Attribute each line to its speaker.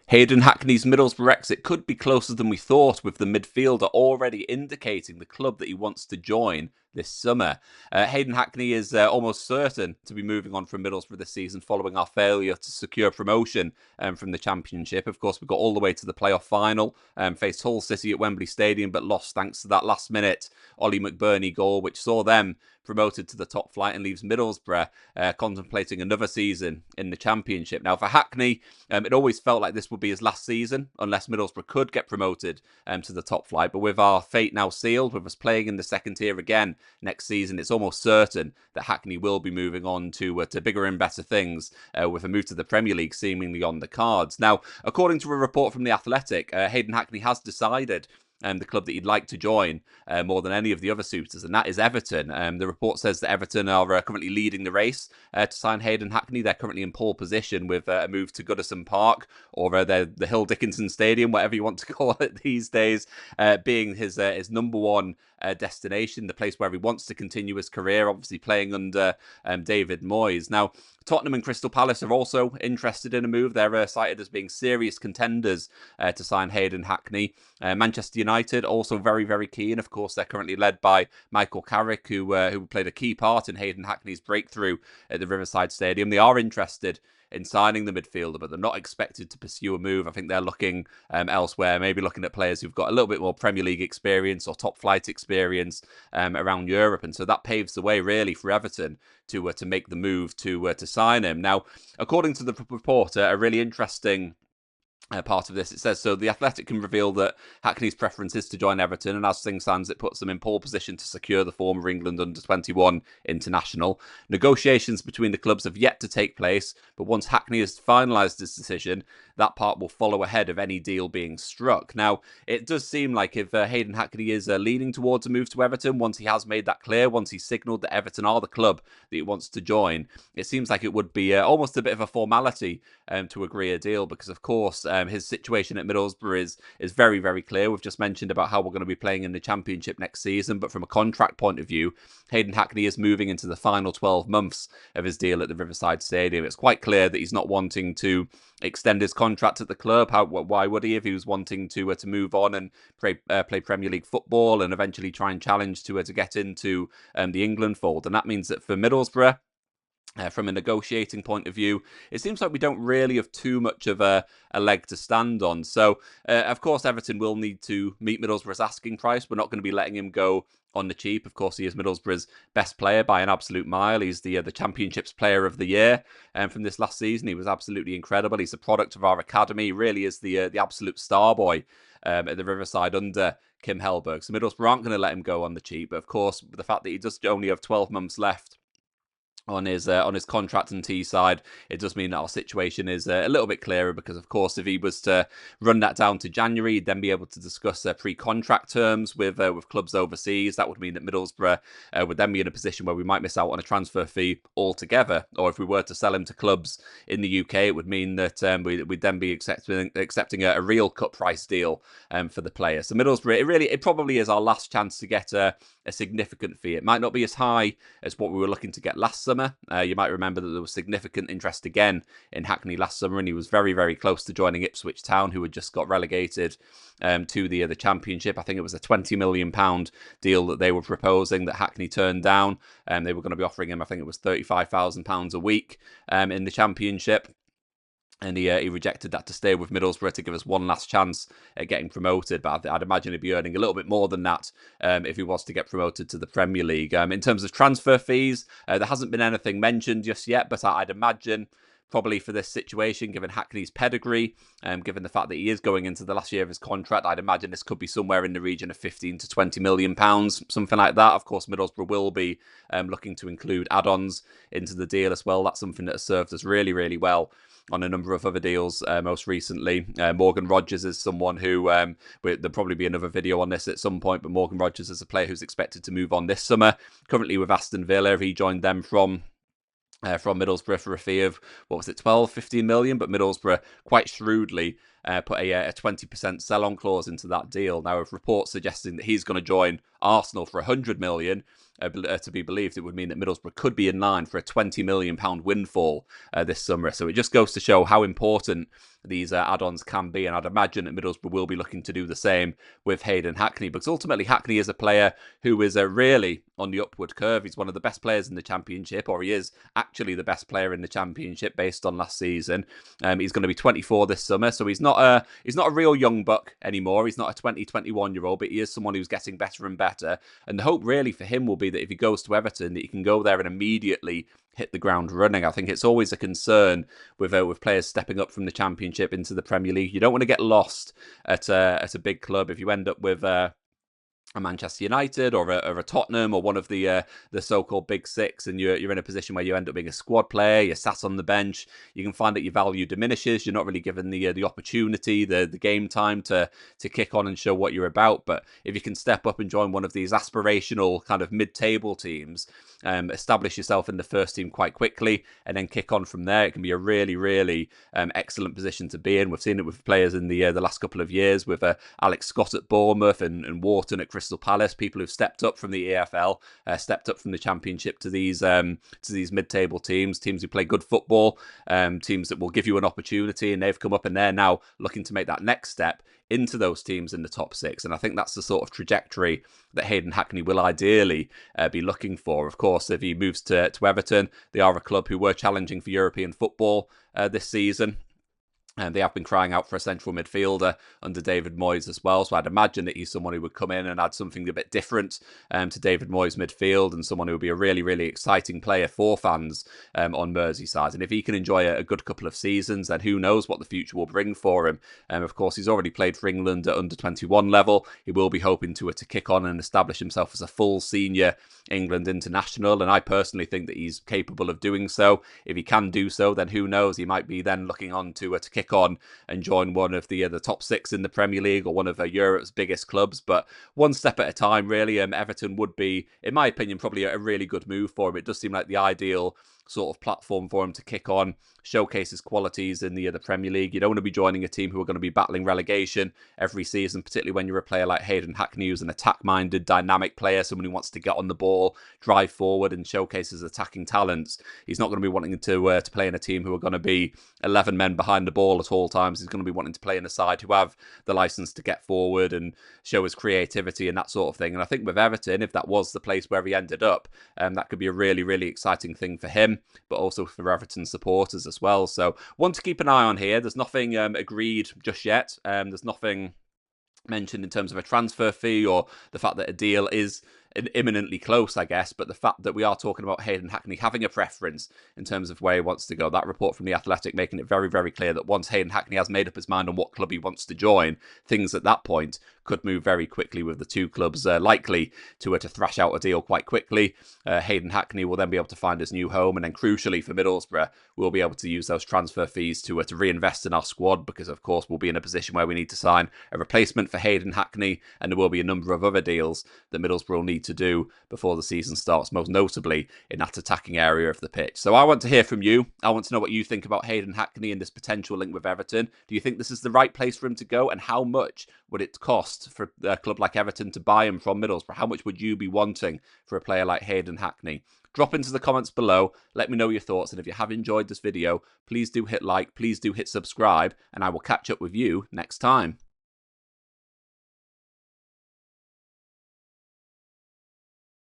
Speaker 1: Hayden Hackney's Middlesbrough exit could be closer than we thought, with the midfielder already indicating the club that he wants to join this summer. Hayden Hackney is almost certain to be moving on from Middlesbrough this season following our failure to secure promotion from the Championship. Of course, we got all the way to the playoff final, faced Hull City at Wembley Stadium, but lost thanks to that last-minute Ollie McBurney goal, which saw them promoted to the top flight and leaves Middlesbrough contemplating another season in the Championship. Now, for Hackney, it always felt like this would be his last season, unless Middlesbrough could get promoted to the top flight. But with our fate now sealed, with us playing in the second tier again next season, it's almost certain that Hackney will be moving on to bigger and better things, with a move to the Premier League seemingly on the cards. Now, according to a report from The Athletic, Hayden Hackney has decided the club that he'd like to join more than any of the other suitors, and that is Everton. The report says that Everton are currently leading the race to sign Hayden Hackney. They're currently in pole position with a move to Goodison Park, or the Hill Dickinson Stadium, whatever you want to call it these days, being his number one destination, the place where he wants to continue his career, obviously playing under David Moyes. Now, Tottenham and Crystal Palace are also interested in a move. They're cited as being serious contenders to sign Hayden Hackney. Manchester United also very, very keen. Of course, they're currently led by Michael Carrick, who played a key part in Hayden Hackney's breakthrough at the Riverside Stadium. They are interested in signing the midfielder, but they're not expected to pursue a move. I think they're looking elsewhere, maybe looking at players who've got a little bit more Premier League experience or top flight experience around Europe, and so that paves the way really for Everton to make the move to sign him. Now, according to the report, a really interesting part of this, it says, so The Athletic can reveal that Hackney's preference is to join Everton, and as things stands, it puts them in pole position to secure the former England under-21 international. Negotiations between the clubs have yet to take place, but once Hackney has finalised his decision, that part will follow ahead of any deal being struck. Now, it does seem like if Hayden Hackney is leaning towards a move to Everton, once he has made that clear, once he's signalled that Everton are the club that he wants to join, it seems like it would be almost a bit of a formality to agree a deal, because of course his situation at Middlesbrough is very, very clear. We've just mentioned about how we're going to be playing in the Championship next season, but from a contract point of view, Hayden Hackney is moving into the final 12 months of his deal at the Riverside Stadium. It's quite clear that he's not wanting to extend his contract at the club. Why would he, if he was wanting to move on and play Premier League football and eventually try and challenge to get into the England fold? And that means that for Middlesbrough, from a negotiating point of view, it seems like we don't really have too much of a leg to stand on. So, of course, Everton will need to meet Middlesbrough's asking price. We're not going to be letting him go on the cheap. Of course, he is Middlesbrough's best player by an absolute mile. He's the Championship's Player of the Year from this last season. He was absolutely incredible. He's a product of our academy. He really is the absolute star boy at the Riverside under Kim Hellberg. So Middlesbrough aren't going to let him go on the cheap. But of course, the fact that he does only have 12 months left on his contract and Teesside, it does mean that our situation is a little bit clearer, because of course if he was to run that down to January, he'd then be able to discuss pre-contract terms with clubs overseas. That would mean that Middlesbrough would then be in a position where we might miss out on a transfer fee altogether, or if we were to sell him to clubs in the UK, it would mean that we'd then be accepting a real cut price deal for the player. So Middlesbrough, it probably is our last chance to get a significant fee. It might not be as high as what we were looking to get last summer. You might remember that there was significant interest again in Hackney last summer, and he was very, very close to joining Ipswich Town, who had just got relegated to the Championship. I think it was a £20 million deal that they were proposing that Hackney turned down. They were going to be offering him, I think it was £35,000 a week in the Championship. And he rejected that to stay with Middlesbrough to give us one last chance at getting promoted. But I'd imagine he'd be earning a little bit more than that if he was to get promoted to the Premier League. In terms of transfer fees, there hasn't been anything mentioned just yet, but I'd imagine probably for this situation, given Hackney's pedigree, given the fact that he is going into the last year of his contract, I'd imagine this could be somewhere in the region of £15 to £20 million, something like that. Of course, Middlesbrough will be looking to include add-ons into the deal as well. That's something that has served us really, really well on a number of other deals most recently. Morgan Rogers is someone who, there'll probably be another video on this at some point, but Morgan Rogers is a player who's expected to move on this summer, currently with Aston Villa. He joined them from Middlesbrough for a fee of, 12, 15 million, but Middlesbrough quite shrewdly put a 20% sell-on clause into that deal. Now, with reports suggesting that he's going to join Arsenal for 100 million, to be believed, it would mean that Middlesbrough could be in line for a £20 million windfall this summer. So it just goes to show how important these add-ons can be, and I'd imagine that Middlesbrough will be looking to do the same with Hayden Hackney, because ultimately Hackney is a player who is really on the upward curve. He's one of the best players in the Championship, or he is actually the best player in the Championship based on last season. He's going to be 24 this summer, so he's not a real young buck anymore. He's not a 21-year-old, but he is someone who's getting better and better. And the hope really for him will be that if he goes to Everton, that he can go there and immediately hit the ground running. I think it's always a concern with players stepping up from the Championship into the Premier League. You don't want to get lost at a big club. If you end up with a Manchester United or a Tottenham or one of the so-called big six, and you're in a position where you end up being a squad player, you're sat on the bench, you can find that your value diminishes. You're not really given the opportunity, the game time to kick on and show what you're about. But if you can step up and join one of these aspirational kind of mid-table teams, establish yourself in the first team quite quickly, and then kick on from there, it can be a really, really excellent position to be in. We've seen it with players in the last couple of years, with Alex Scott at Bournemouth and Wharton at Crystal Palace, people who've stepped up from the EFL, stepped up from the Championship to these mid-table teams who play good football, teams that will give you an opportunity, and they've come up and they're now looking to make that next step into those teams in the top six. And I think that's the sort of trajectory that Hayden Hackney will ideally be looking for. Of course, if he moves to Everton, they are a club who were challenging for European football this season. And they have been crying out for a central midfielder under David Moyes as well. So I'd imagine that he's someone who would come in and add something a bit different to David Moyes' midfield, and someone who would be a really, really exciting player for fans on Merseyside. And if he can enjoy a good couple of seasons, then who knows what the future will bring for him. Of course, he's already played for England at under 21 level. He will be hoping to kick on and establish himself as a full senior England international. And I personally think that he's capable of doing so. If he can do so, then who knows? He might be then looking on to kick on and join one of the top six in the Premier League, or one of Europe's biggest clubs. But one step at a time, really. Everton would be, in my opinion, probably a really good move for him. It does seem like the ideal sort of platform for him to kick on, showcase his qualities in the Premier League. You don't want to be joining a team who are going to be battling relegation every season, particularly when you're a player like Hayden Hackney, who's an attack-minded, dynamic player, someone who wants to get on the ball, drive forward, and showcase his attacking talents. He's not going to be wanting to play in a team who are going to be 11 men behind the ball at all times. He's going to be wanting to play in a side who have the license to get forward and show his creativity and that sort of thing. And I think with Everton, if that was the place where he ended up, that could be a really, really exciting thing for him, but also for Everton supporters as well. So one to keep an eye on here. There's nothing agreed just yet. There's nothing mentioned in terms of a transfer fee or the fact that a deal is imminently close, I guess, but the fact that we are talking about Hayden Hackney having a preference in terms of where he wants to go. That report from The Athletic making it very, very clear that once Hayden Hackney has made up his mind on what club he wants to join, things at that point could move very quickly, with the two clubs likely to thrash out a deal quite quickly. Hayden Hackney will then be able to find his new home, and then crucially for Middlesbrough, we'll be able to use those transfer fees to reinvest in our squad, because of course we'll be in a position where we need to sign a replacement for Hayden Hackney, and there will be a number of other deals that Middlesbrough will need to do before the season starts, most notably in that attacking area of the pitch. So I want to hear from you. I want to know what you think about Hayden Hackney and this potential link with Everton. Do you think this is the right place for him to go, and how much would it cost for a club like Everton to buy him from Middlesbrough? How much would you be wanting for a player like Hayden Hackney? Drop into the comments below, let me know your thoughts, and if you have enjoyed this video, please do hit like, please do hit subscribe, and I will catch up with you next time.